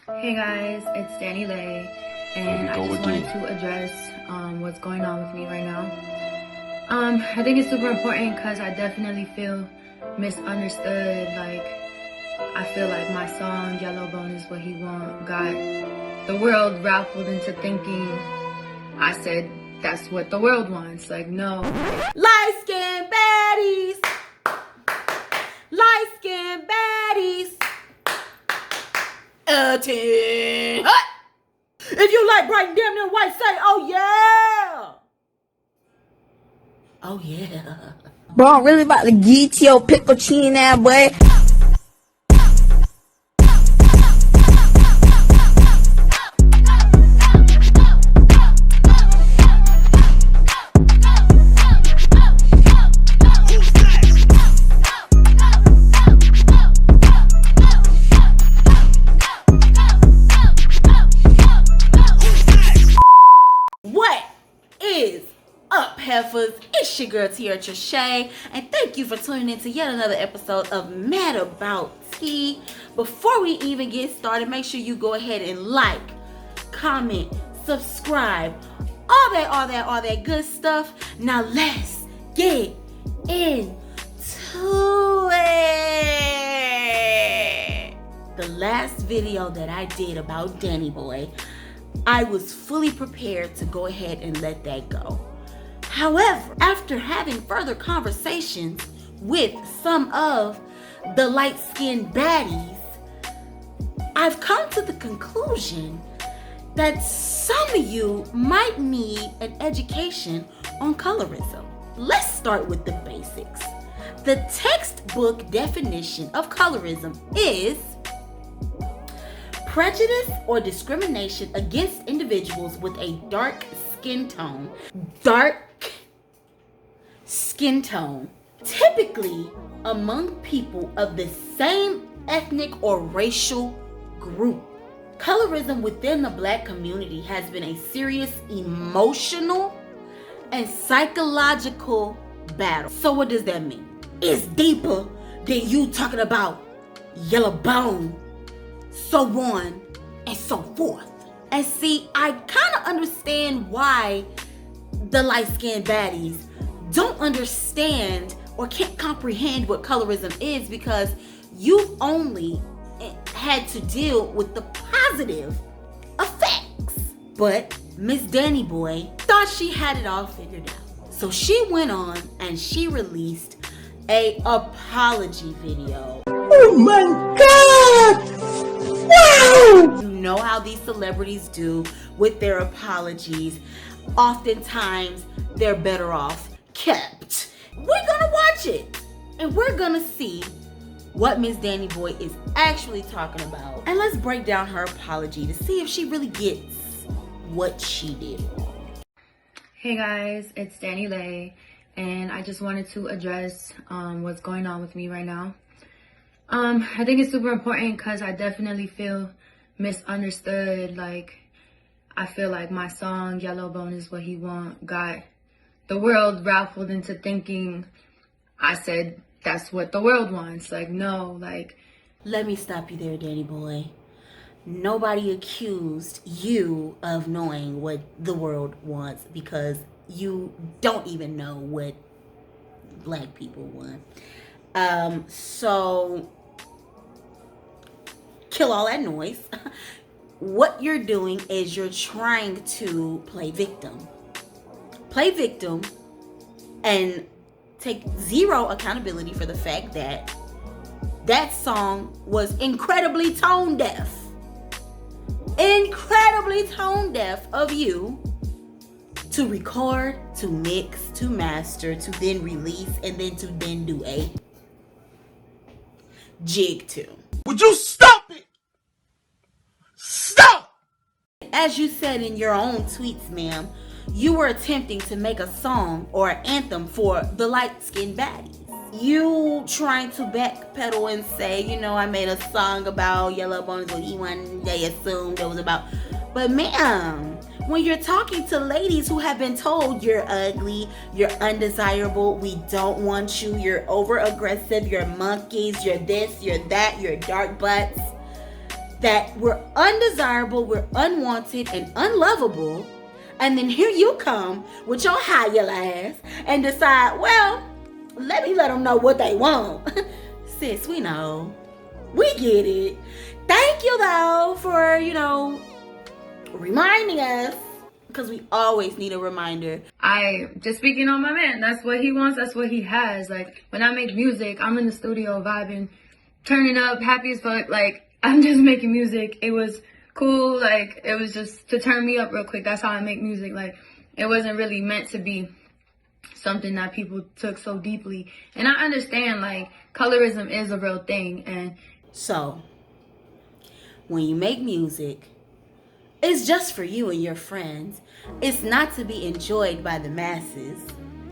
Hey guys, it's Danileigh, and I just wanted to address what's going on with me right now. I think it's super important because I definitely feel misunderstood. Like, I feel like my song Yellow Bone Is What He Want got the world raffled into thinking I said that's what the world wants. Like, no. Light-skinned baddies, light-skinned baddies. 10. If you like bright and damn near white, say, oh yeah. Oh yeah. Bro, I'm really about to get your pickle chin now, boy. What is up, heifers? It's your girl Tiara Trichet, and thank you for tuning in to yet another episode of Mad About Tea. Before we even get started, make sure you go ahead and like, comment, subscribe, all that good stuff. Now let's get into it. The last video that I did about Danny Boy, I was fully prepared to go ahead and let that go. However, after having further conversations with some of the light-skinned baddies, I've come to the conclusion that some of you might need an education on colorism. Let's start with the basics. The textbook definition of colorism is prejudice or discrimination against individuals with a dark skin tone. Dark skin tone, typically among people of the same ethnic or racial group. Colorism within the Black community has been a serious emotional and psychological battle. So what does that mean? It's deeper than you talking about yellow bone, so on and so forth. And see, I kind of understand why the light-skinned baddies don't understand or can't comprehend what colorism is, because you've only had to deal with the positive effects. But Miss Danny Boy thought she had it all figured out. So she went on and she released a apology video. Oh my God! Wow! You know how these celebrities do with their apologies. Oftentimes, they're better off kept. We're gonna watch it, and we're gonna see what Miss Danny Boy is actually talking about. And let's break down her apology to see if she really gets what she did wrong. Hey guys, it's Danileigh, and I just wanted to address what's going on with me right now. I think it's super important because I definitely feel misunderstood. Like, I feel like my song Yellow Bone Is What He Want got the world raffled into thinking I said that's what the world wants. Like, no. Like, let me stop you there, Danny Boy. Nobody accused you of knowing what the world wants, because you don't even know what Black people want. So kill all that noise. What you're doing is you're trying to play victim. Play victim and take zero accountability for the fact that that song was incredibly tone deaf. Incredibly tone deaf of you to record, to mix, to master, to then release, and then to then do a jig to. Would you stop it? Stop! As you said in your own tweets, ma'am, you were attempting to make a song or an anthem for the light-skinned baddies. You trying to backpedal and say, you know, I made a song about yellow bones, what he wanted, they assumed it was about. But ma'am, when you're talking to ladies who have been told you're ugly, you're undesirable, we don't want you, you're over aggressive, you're monkeys, you're this, you're that, you're dark butts, that we're undesirable, we're unwanted, and unlovable. And then here you come with your high ass and decide, well, let them know what they want. Sis, we know. We get it. Thank you, though, for, reminding us. Because we always need a reminder. I just speaking on my man. That's what he wants. That's what he has. Like, when I make music, I'm in the studio vibing, turning up, happy as fuck. Like, I'm just making music. It was cool. Like, it was just to turn me up real quick. That's how I make music. Like, it wasn't really meant to be something that people took so deeply. And I understand, like, colorism is a real thing. And so, when you make music, it's just for you and your friends. It's not to be enjoyed by the masses,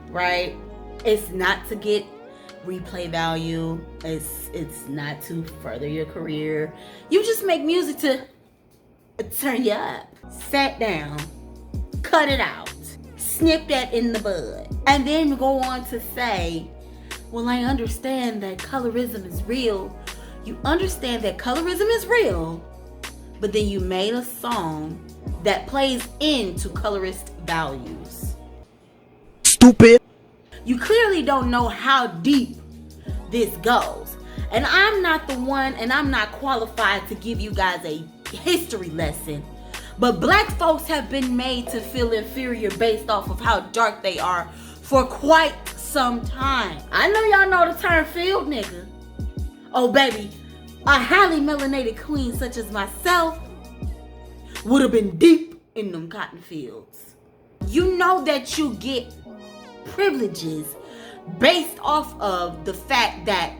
right? It's not to get replay value. It's not to further your career. You just make music to turn you up. Sat down, cut it out, snip that in the bud, and then go on to say, well, I understand that colorism is real. You understand that colorism is real, but then you made a song that plays into colorist values. Stupid. You clearly don't know how deep this goes. And I'm not the one, and I'm not qualified to give you guys a history lesson. But black folks have been made to feel inferior based off of how dark they are for quite some time. I know y'all know the term field nigga. Oh baby, a highly melanated queen such as myself would have been deep in them cotton fields. You know that you get privileges based off of the fact that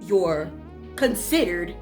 you're considered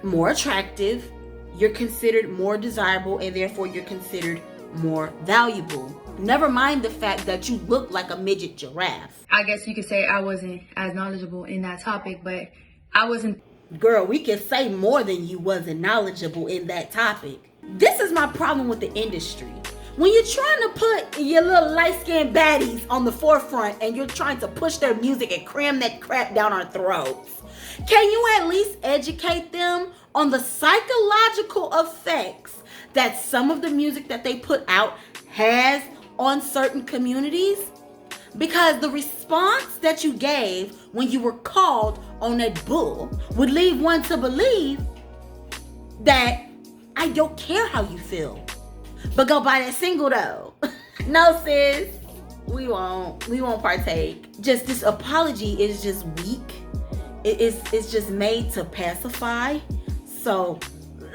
more attractive, you're considered more desirable, and therefore you're considered more valuable. Never mind the fact that you look like a midget giraffe. I guess you could say I wasn't as knowledgeable in that topic, but I wasn't. Girl, we can say more than you wasn't knowledgeable in that topic. This is my problem with the industry. When you're trying to put your little light-skinned baddies on the forefront and you're trying to push their music and cram that crap down our throats, can you at least educate them on the psychological effects that some of the music that they put out has on certain communities? Because the response that you gave when you were called on that bull would leave one to believe that I don't care how you feel, but go buy that single though. No sis, we won't partake. Just this apology is just weak. It's just made to pacify. So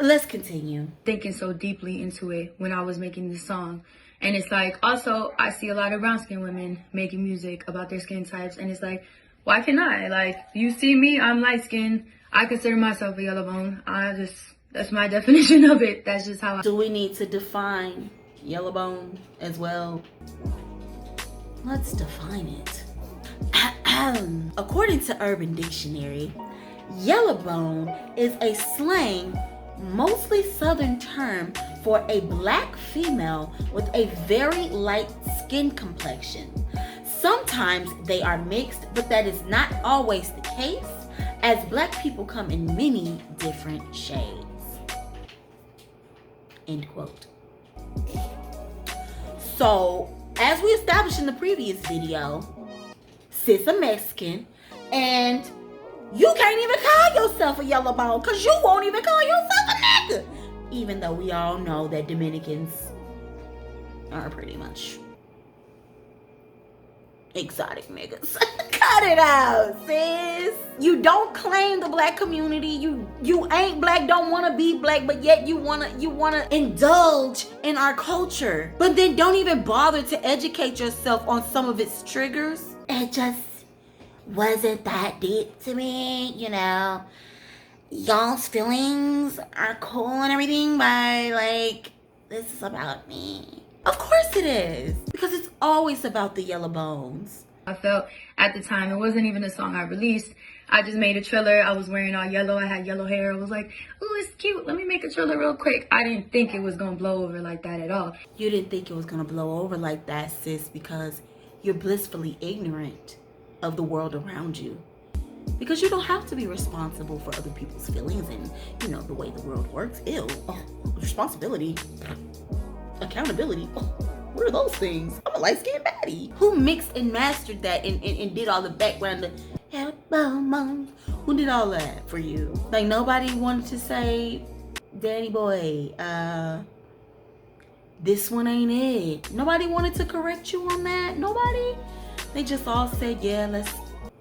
let's continue. Thinking so deeply into it when I was making this song. And it's like, also, I see a lot of brown skin women making music about their skin types. And it's like, why can't I? Like, you see me, I'm light skinned. I consider myself a yellow bone. That's my definition of it. That's just how I. Do we need to define yellow bone as well? Let's define it. According to Urban Dictionary, yellow bone is a slang, mostly southern term for a black female with a very light skin complexion. Sometimes they are mixed, but that is not always the case, as black people come in many different shades. End quote. So, as we established in the previous video, sis a Mexican, and you can't even call yourself a yellow bone because you won't even call yourself a nigga. Even though we all know that Dominicans are pretty much exotic niggas. Cut it out, sis. You don't claim the black community. You ain't black, don't want to be black, but yet you wanna indulge in our culture. But then don't even bother to educate yourself on some of its triggers. It just wasn't that deep to me, you know. Y'all's feelings are cool and everything, but like, this is about me. Of course it is, because it's always about the yellow bones. I felt at the time, it wasn't even a song I released. I just made a trailer. I was wearing all yellow. I had yellow hair. I was like, oh, it's cute. Let me make a trailer real quick. I didn't think it was going to blow over like that at all. You didn't think it was going to blow over like that, sis, because you're blissfully ignorant of the world around you. Because you don't have to be responsible for other people's feelings and, you know, the way the world works. Ew. Oh, responsibility. Accountability. Oh, what are those things? I'm a light-skinned baddie. Who mixed and mastered that and did all the background, who did all that for you? Like, nobody wanted to say, Danny boy, this one ain't it. Nobody wanted to correct you on that. Nobody. They just all said, yeah, let's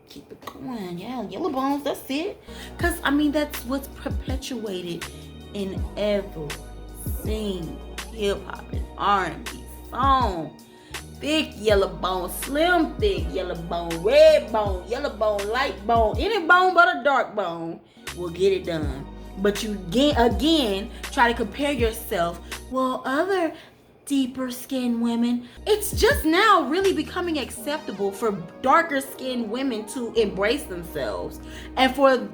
keep it going. Yeah, yellow bones, that's it. Because, I mean, that's what's perpetuated in every single hip-hop and R&B song. Thick yellow bone, slim thick yellow bone, red bone, yellow bone, light bone, any bone but a dark bone will get it done. But you again try to compare yourself, well, other deeper skinned women. It's just now really becoming acceptable for darker skinned women to embrace themselves, and for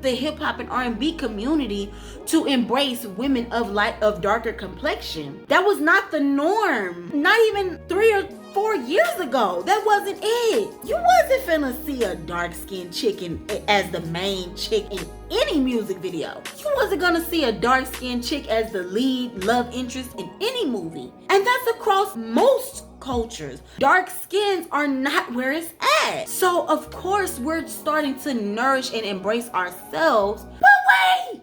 the hip hop and R&B community to embrace women of darker complexion. That was not the norm. Not even 3 or 4 years ago. That wasn't it. You wasn't finna see a dark-skinned chick as the main chick in any music video. You wasn't gonna see a dark-skinned chick as the lead love interest in any movie. And that's across most cultures. Dark skins are not where it's at. So of course we're starting to nourish and embrace ourselves. But wait!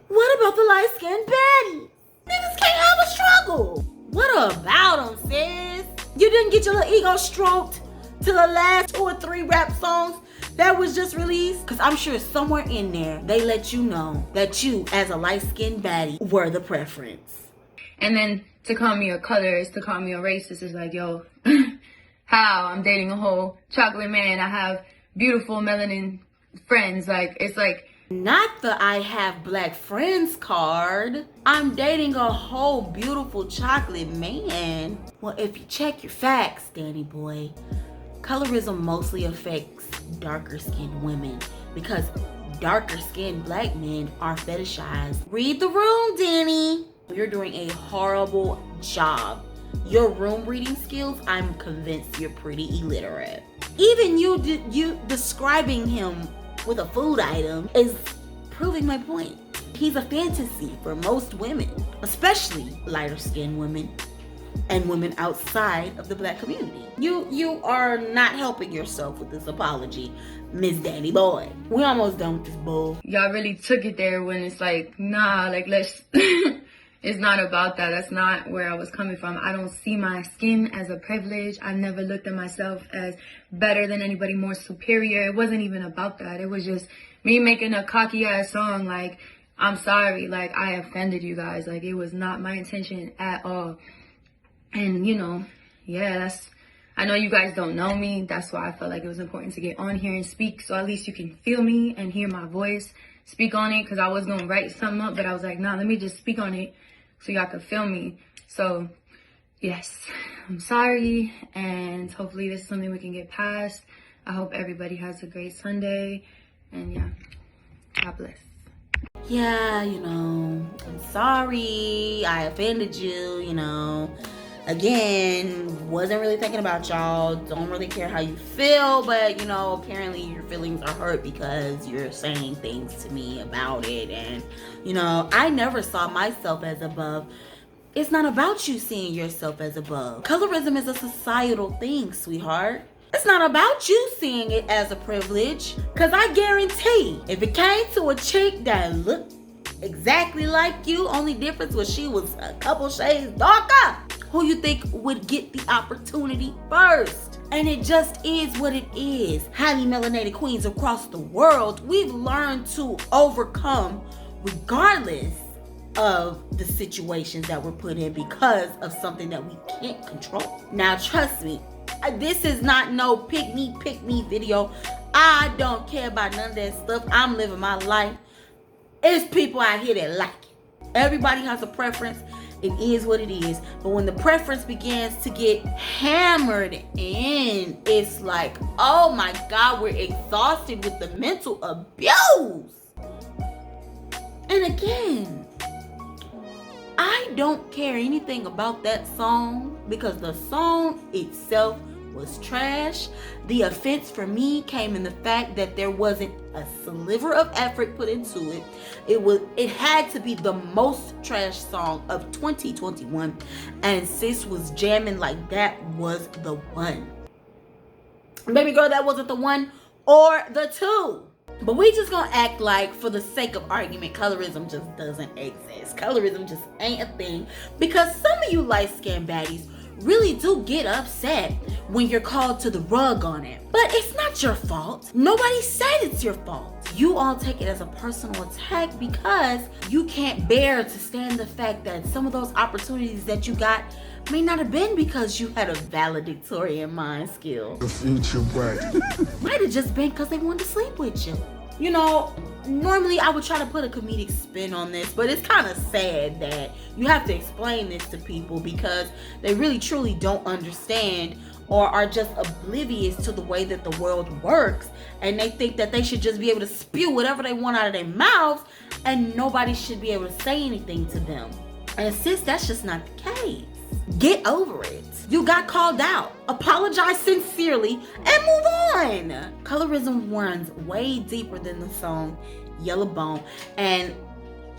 What about the light-skinned baddies? Niggas can't have a struggle. What about them, sis? You didn't get your little ego stroked to the last 2 or 3 rap songs that was just released? Because I'm sure somewhere in there they let you know that you, as a light-skinned baddie, were the preference. And then to call me a colorist, to call me a racist is like, yo, how? I'm dating a whole chocolate man. I have beautiful melanin friends. Like, it's like, not the I have black friends card. I'm dating a whole beautiful chocolate man. Well, if you check your facts, Danny boy, colorism mostly affects darker skinned women because darker skinned black men are fetishized. Read the room, Danny. You're doing a horrible job. Your room reading skills, I'm convinced you're pretty illiterate. Even you describing him with a food item is proving my point. He's a fantasy for most women, especially lighter skinned women and women outside of the black community. You are not helping yourself with this apology, Miss Danny boy. We almost done with this bull. Y'all really took it there when it's like, nah, like let's it's not about that. That's not where I was coming from. I don't see my skin as a privilege. I never looked at myself as better than anybody, more superior. It wasn't even about that. It was just me making a cocky ass song like, I'm sorry, like I offended you guys. Like it was not my intention at all. And you know, yeah, I know you guys don't know me. That's why I felt like it was important to get on here and speak, so at least you can feel me and hear my voice, speak on it, because I was going to write something up, but I was like, nah, let me just speak on it so y'all could feel me. So yes, I'm sorry, and hopefully this is something we can get past. I hope everybody has a great Sunday, and yeah, God bless. Yeah, you know, I'm sorry I offended you, you know. Again, wasn't really thinking about y'all. Don't really care how you feel, but you know, apparently your feelings are hurt because you're saying things to me about it. And you know, I never saw myself as above. It's not about you seeing yourself as above. Colorism is a societal thing, sweetheart. It's not about you seeing it as a privilege. Cause I guarantee if it came to a chick that looked exactly like you, only difference was she was a couple shades darker, who you think would get the opportunity first? And it just is what it is. Highly melanated queens across the world, we've learned to overcome regardless of the situations that we're put in because of something that we can't control. Now trust me, this is not no pick me video. I don't care about none of that stuff. I'm living my life. It's people out here that like it. Everybody has a preference. It is what it is. But when the preference begins to get hammered in, it's like, oh my God, we're exhausted with the mental abuse. And again, I don't care anything about that song because the song itself was trash. The offense for me came in the fact that there wasn't a sliver of effort put into it. It had to be the most trash song of 2021, and sis was jamming like that was the one. Baby girl, that wasn't the one or the two. But we just gonna act like, for the sake of argument, colorism just doesn't exist. Colorism just ain't a thing, because some of you light-skinned baddies really do get upset when you're called to the rug on it. But it's not your fault. Nobody said it's your fault. You all take it as a personal attack because you can't bear to stand the fact that some of those opportunities that you got may not have been because you had a valedictorian mind skill. The future bright. Might have just been because they wanted to sleep with you. You know, normally I would try to put a comedic spin on this, but it's kind of sad that you have to explain this to people because they really truly don't understand or are just oblivious to the way that the world works, and they think that they should just be able to spew whatever they want out of their mouths and nobody should be able to say anything to them. And sis, that's just not the case. Get over it. You got called out. Apologize sincerely and move on. Colorism runs way deeper than the song Yellow Bone. And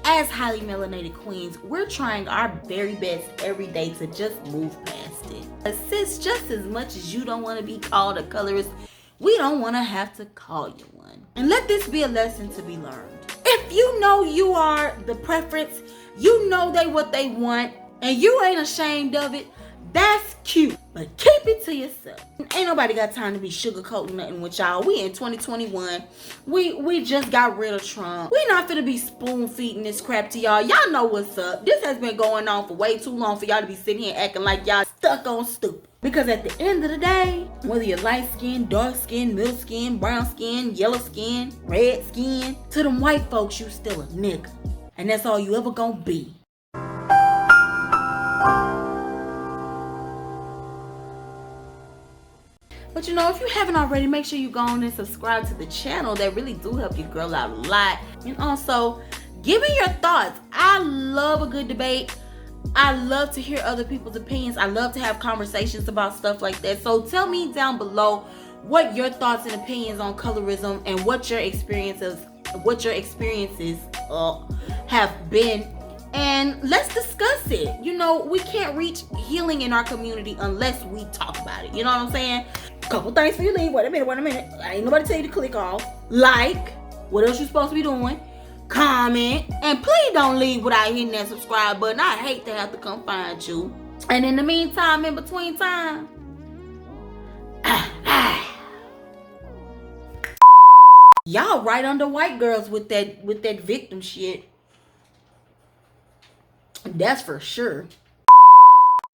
as highly melanated queens, we're trying our very best every day to just move past it. But sis, just as much as you don't want to be called a colorist, we don't want to have to call you one. And let this be a lesson to be learned. If you know you are the preference, you know what they want, and you ain't ashamed of it, that's cute. But keep it to yourself. Ain't nobody got time to be sugarcoating nothing with y'all. We in 2021. We just got rid of Trump. We not finna be spoon feeding this crap to y'all. Y'all know what's up. This has been going on for way too long for y'all to be sitting here acting like y'all stuck on stupid. Because at the end of the day, whether you're light skin, dark skin, middle skin, brown skin, yellow skin, red skin, to them white folks, you still a nigga. And that's all you ever gonna be. But you know, if you haven't already, make sure you go on and subscribe to the channel. That really do help your girl out a lot. And also, give me your thoughts. I love a good debate. I love to hear other people's opinions. I love to have conversations about stuff like that. So tell me down below what your thoughts and opinions on colorism and what your experiences have been. And let's discuss it. You know, we can't reach healing in our community unless we talk about it. You know what I'm saying? Couple things for you leave. Wait a minute. Ain't nobody tell you to click off. Like. What else you supposed to be doing? Comment. And please don't leave without hitting that subscribe button. I hate to have to come find you. And in the meantime, in between time, y'all right under white girls with that victim shit. That's for sure.